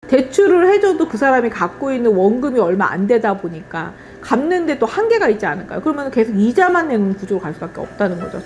대출을 해줘도 그 사람이 갖고 있는 원금이 얼마 안 되다 보니까 갚는데 또 한계가 있지 않을까요? 그러면 계속 이자만 내는 구조로 갈 수밖에 없다는 거죠.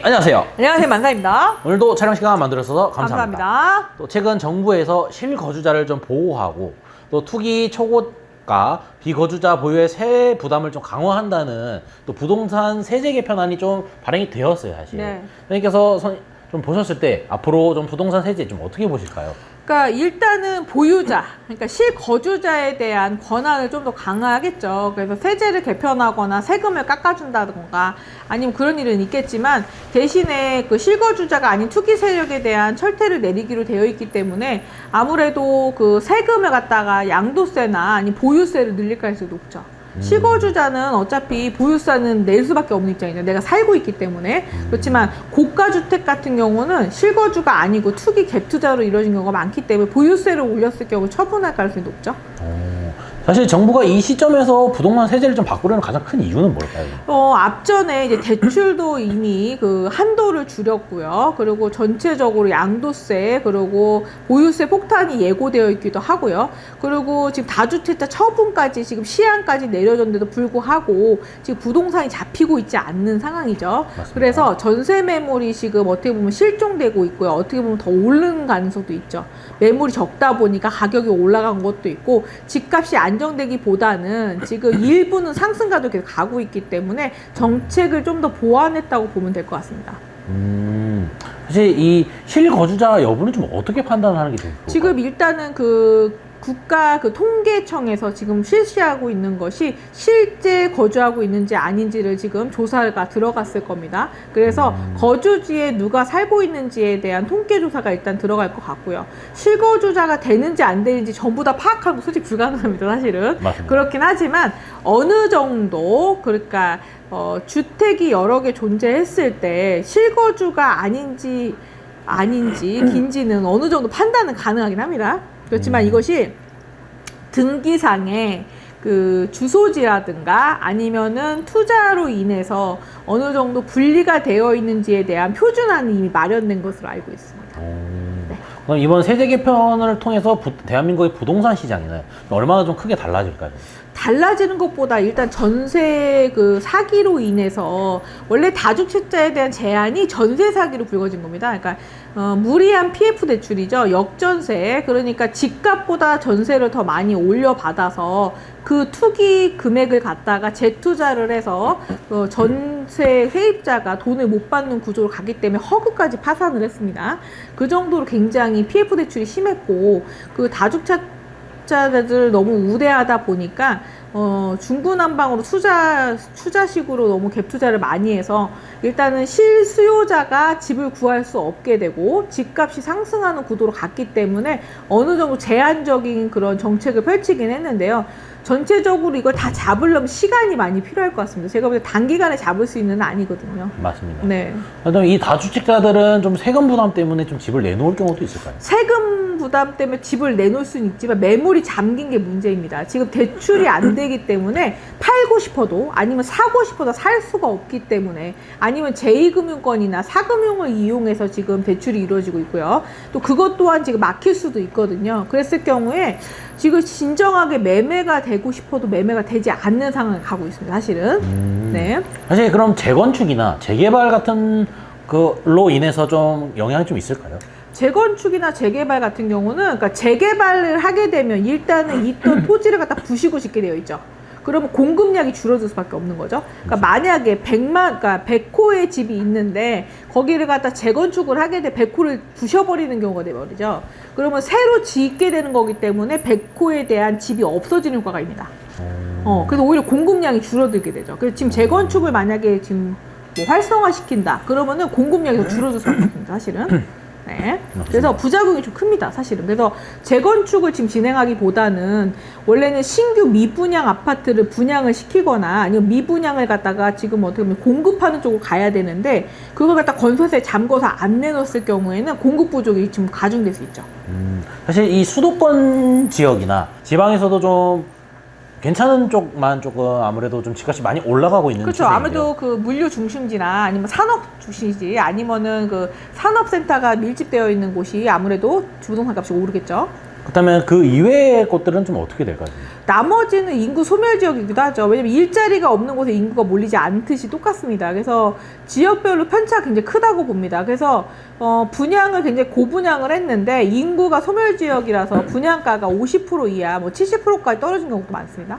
안녕하세요. 안녕하세요, 만사입니다. 오늘도 촬영 시간 만들어서 감사합니다. 감사합니다. 또 최근 정부에서 실거주자를 좀 보호하고 또 투기 초고가 비거주자 보유의 세액 부담을 좀 강화한다는 또 부동산 세제 개편안이 좀 발행이 되었어요, 사실. 네. 선생님께서 좀 보셨을 때 앞으로 좀 부동산 세제 좀 어떻게 보실까요? 그러니까 일단은 보유자, 그러니까 실거주자에 대한 권한을 좀 더 강화하겠죠. 그래서 세제를 개편하거나 세금을 깎아준다던가 아니면 그런 일은 있겠지만 대신에 그 실거주자가 아닌 투기 세력에 대한 철퇴를 내리기로 되어 있기 때문에 아무래도 그 세금을 갖다가 양도세나 아니면 보유세를 늘릴 가능성이 높죠. 실거주자는 어차피 보유세는 낼 수밖에 없는 입장이죠. 내가 살고 있기 때문에. 그렇지만 고가주택 같은 경우는 실거주가 아니고 투기 갭 투자로 이루어진 경우가 많기 때문에 보유세를 올렸을 경우 처분할 가능성이 높죠. 사실 정부가 이 시점에서 부동산 세제를 좀 바꾸려는 가장 큰 이유는 뭘까요? 앞전에 이제 대출도 이미 그 한도를 줄였고요. 그리고 전체적으로 양도세, 그리고 보유세 폭탄이 예고되어 있기도 하고요. 그리고 지금 다주택자 처분까지 지금 시한까지 내려졌는데도 불구하고 지금 부동산이 잡히고 있지 않는 상황이죠. 맞습니다. 그래서 전세 매물이 지금 어떻게 보면 실종되고 있고요. 어떻게 보면 더 오르는 가능성도 있죠. 매물이 적다 보니까 가격이 올라간 것도 있고 집값이 안정되기보다는 지금 일부는 상승가도 계속 가고 있기 때문에 정책을 좀 더 보완했다고 보면 될 것 같습니다. 사실 이 실거주자 여부는 좀 어떻게 판단하는 게 좋을까요? 지금 일단은 그 국가 그 통계청에서 지금 실시하고 있는 것이 실제 거주하고 있는지 아닌지를 지금 조사가 들어갔을 겁니다. 그래서 거주지에 누가 살고 있는지에 대한 통계 조사가 일단 들어갈 것 같고요. 실거주자가 되는지 안 되는지 전부 다 파악하는 거 솔직히 불가능합니다, 사실은. 맞습니다. 그렇긴 하지만 어느 정도 그러니까 주택이 여러 개 존재했을 때 실거주가 아닌지 긴지는 어느 정도 판단은 가능하긴 합니다. 그렇지만 이것이 등기상에 그 주소지라든가 아니면은 투자로 인해서 어느 정도 분리가 되어 있는지에 대한 표준안이 이미 마련된 것으로 알고 있습니다. 네. 그럼 이번 세제 개편을 통해서 대한민국의 부동산 시장이는 얼마나 좀 크게 달라질까요? 달라지는 것보다 일단 전세 그 사기로 인해서 원래 다주택자에 대한 제한이 전세 사기로 불거진 겁니다. 그러니까 무리한 PF 대출이죠. 역전세. 그러니까 집값보다 전세를 더 많이 올려받아서 그 투기 금액을 갖다가 재투자를 해서 전세 세입자가 돈을 못 받는 구조로 가기 때문에 허구까지 파산을 했습니다. 그 정도로 굉장히 PF 대출이 심했고 그 다주택자들 너무 우대하다 보니까 중구난방으로 투자식으로 너무 갭 투자를 많이 해서 일단은 실수요자가 집을 구할 수 없게 되고 집값이 상승하는 구도로 갔기 때문에 어느 정도 제한적인 그런 정책을 펼치긴 했는데요. 전체적으로 이걸 다 잡으려면 시간이 많이 필요할 것 같습니다. 제가 볼 때 단기간에 잡을 수 있는 건 아니거든요. 맞습니다. 네. 그럼 이 다주택자들은 좀 세금 부담 때문에 좀 집을 내놓을 경우도 있을까요? 세금 부담 때문에 집을 내놓을 수는 있지만 매물이 잠긴 게 문제입니다. 지금 대출이 안 되기 때문에 팔고 싶어도 아니면 사고 싶어도 살 수가 없기 때문에 아니면 제2금융권이나 사금융을 이용해서 지금 대출이 이루어지고 있고요. 또 그것 또한 지금 막힐 수도 있거든요. 그랬을 경우에 지금 진정하게 매매가 되고 싶어도 매매가 되지 않는 상황을 가고 있습니다, 사실은. 네. 사실 그럼 재건축이나 재개발 같은 걸로 인해서 좀 영향이 좀 있을까요? 재건축이나 재개발 같은 경우는 그러니까 재개발을 하게 되면 일단은 있던 토지를 갖다 부시고 짓게 되어 있죠. 그러면 공급량이 줄어들 수밖에 없는 거죠. 그러니까 만약에 100호의 집이 있는데 거기를 갖다 재건축을 하게 돼 100호를 부셔버리는 경우가 돼버리죠. 그러면 새로 짓게 되는 거기 때문에 100호에 대한 집이 없어지는 효과가 있습니다. 그래서 오히려 공급량이 줄어들게 되죠. 그래서 지금 재건축을 만약에 지금 뭐 활성화시킨다 그러면은 공급량이 더 줄어들 수밖에 없습니다, 사실은. 네. 그래서 부작용이 좀 큽니다, 사실은. 그래서 재건축을 지금 진행하기보다는 원래는 신규 미분양 아파트를 분양을 시키거나 아니면 미분양을 갖다가 지금 어떻게 보면 공급하는 쪽으로 가야 되는데 그걸 갖다 건설사에 잠궈서 안 내놓았을 경우에는 공급 부족이 지금 가중될 수 있죠. 사실 이 수도권 지역이나 지방에서도 좀 괜찮은 쪽만 조금 아무래도 좀 집값이 많이 올라가고 있는 그렇죠. 추세인데요. 아무래도 그 물류 중심지나 아니면 산업 중심지 아니면은 그 산업센터가 밀집되어 있는 곳이 아무래도 부동산 값이 오르겠죠. 그렇다면 그 이외의 곳들은 좀 어떻게 될까요? 나머지는 인구 소멸 지역이기도 하죠. 왜냐면 일자리가 없는 곳에 인구가 몰리지 않듯이 똑같습니다. 그래서 지역별로 편차가 굉장히 크다고 봅니다. 그래서 분양을 굉장히 고분양을 했는데 인구가 소멸 지역이라서 분양가가 50% 이하, 뭐 70%까지 떨어진 경우도 많습니다.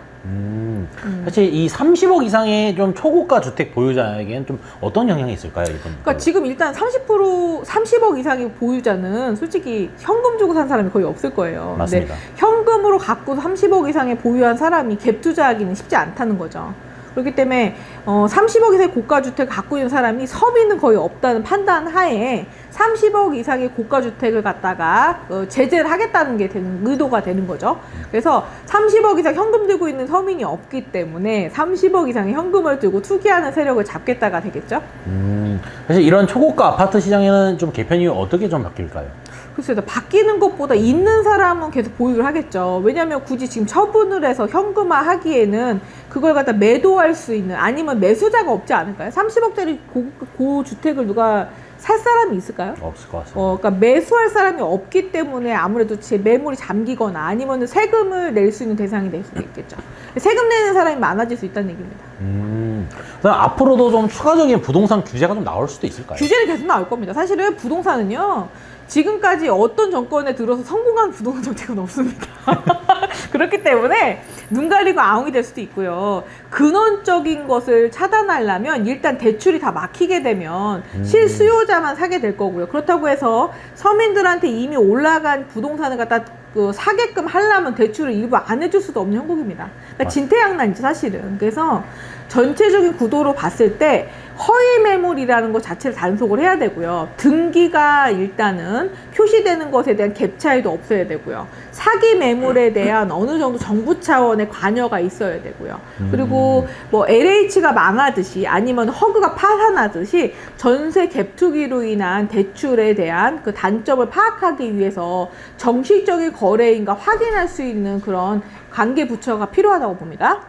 사실 이 30억 이상의 좀 초고가 주택 보유자에게는 좀 어떤 영향이 있을까요, 이번? 그러니까 지금 일단 30억 이상의 보유자는 솔직히 현금 주고 산 사람이 거의 없을 거예요. 맞습니다. 근데 현금으로 갖고 30억 이상의 보유한 사람이 갭 투자하기는 쉽지 않다는 거죠. 그렇기 때문에 30억 이상의 고가주택을 갖고 있는 사람이 서민은 거의 없다는 판단 하에 30억 이상의 고가주택을 갖다가 제재를 하겠다는 게 의도가 되는 거죠. 그래서 30억 이상 현금 들고 있는 서민이 없기 때문에 30억 이상의 현금을 들고 투기하는 세력을 잡겠다가 되겠죠. 사실 이런 초고가 아파트 시장에는 좀 개편이 어떻게 좀 바뀔까요? 글쎄요, 바뀌는 것보다 있는 사람은 계속 보유를 하겠죠. 왜냐하면 굳이 지금 처분을 해서 현금화 하기에는 그걸 갖다 매도할 수 있는 아니면 매수자가 없지 않을까요? 30억짜리 고주택을 누가 살 사람이 있을까요? 없을 것 같습니다. 그러니까 매수할 사람이 없기 때문에 아무래도 제 매물이 잠기거나 아니면 세금을 낼 수 있는 대상이 될 수도 있겠죠. 세금 내는 사람이 많아질 수 있다는 얘기입니다. 그럼 앞으로도 좀 추가적인 부동산 규제가 좀 나올 수도 있을까요? 규제는 계속 나올 겁니다. 사실은 부동산은요, 지금까지 어떤 정권에 들어서 성공한 부동산 정책은 없습니다. 그렇기 때문에 눈 가리고 아웅이 될 수도 있고요. 근원적인 것을 차단하려면 일단 대출이 다 막히게 되면 실수요자만 사게 될 거고요. 그렇다고 해서 서민들한테 이미 올라간 부동산을 갖다 사게끔 하려면 대출을 일부 안 해줄 수도 없는 형국입니다. 그러니까 진퇴양난이죠, 사실은. 그래서 전체적인 구도로 봤을 때 허위 매물이라는 것 자체를 단속을 해야 되고요. 등기가 일단은 표시되는 것에 대한 갭 차이도 없어야 되고요. 사기 매물에 대한 어느 정도 정부 차원의 관여가 있어야 되고요. 그리고 뭐 LH가 망하듯이 아니면 허그가 파산하듯이 전세 갭 투기로 인한 대출에 대한 그 단점을 파악하기 위해서 정식적인 거래인가 확인할 수 있는 그런 관계 부처가 필요하다고 봅니다.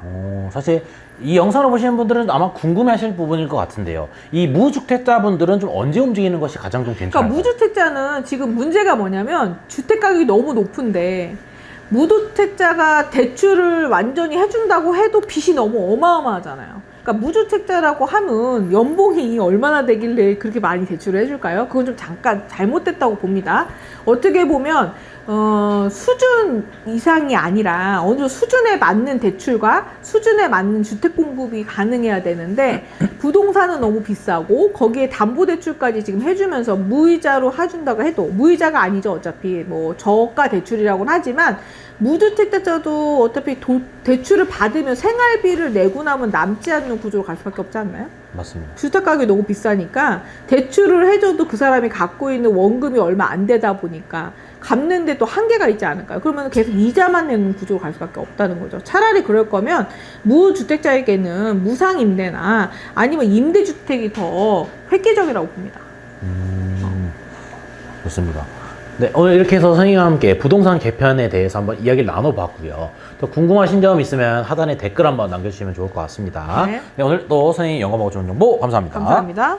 사실 이 영상을 보시는 분들은 아마 궁금해하실 부분일 것 같은데요. 이 무주택자분들은 좀 언제 움직이는 것이 가장 좀 괜찮을까요? 그러니까 무주택자는 지금 문제가 뭐냐면 주택 가격이 너무 높은데 무주택자가 대출을 완전히 해준다고 해도 빚이 너무 어마어마하잖아요. 그러니까 무주택자라고 하면 연봉이 얼마나 되길래 그렇게 많이 대출을 해줄까요? 그건 좀 잠깐 잘못됐다고 봅니다. 어떻게 보면 수준 이상이 아니라 어느 정도 수준에 맞는 대출과 수준에 맞는 주택 공급이 가능해야 되는데 부동산은 너무 비싸고 거기에 담보대출까지 지금 해주면서 무이자로 해준다고 해도 무이자가 아니죠. 어차피 뭐 저가 대출이라고는 하지만 무주택자도 어차피 대출을 받으면 생활비를 내고 나면 남지 않는 구조로 갈 수밖에 없지 않나요? 맞습니다. 주택 가격이 너무 비싸니까 대출을 해줘도 그 사람이 갖고 있는 원금이 얼마 안 되다 보니까 갚는데 또 한계가 있지 않을까요? 그러면 계속 이자만 내는 구조로 갈 수밖에 없다는 거죠. 차라리 그럴 거면 무주택자에게는 무상임대나 아니면 임대주택이 더 획기적이라고 봅니다. 좋습니다. 네, 오늘 이렇게 해서 선생님과 함께 부동산 개편에 대해서 한번 이야기를 나눠봤고요. 또 궁금하신 점 있으면 하단에 댓글 한번 남겨주시면 좋을 것 같습니다. 네. 네, 오늘 또 선생님 영감하고 좋은 정보 감사합니다. 감사합니다.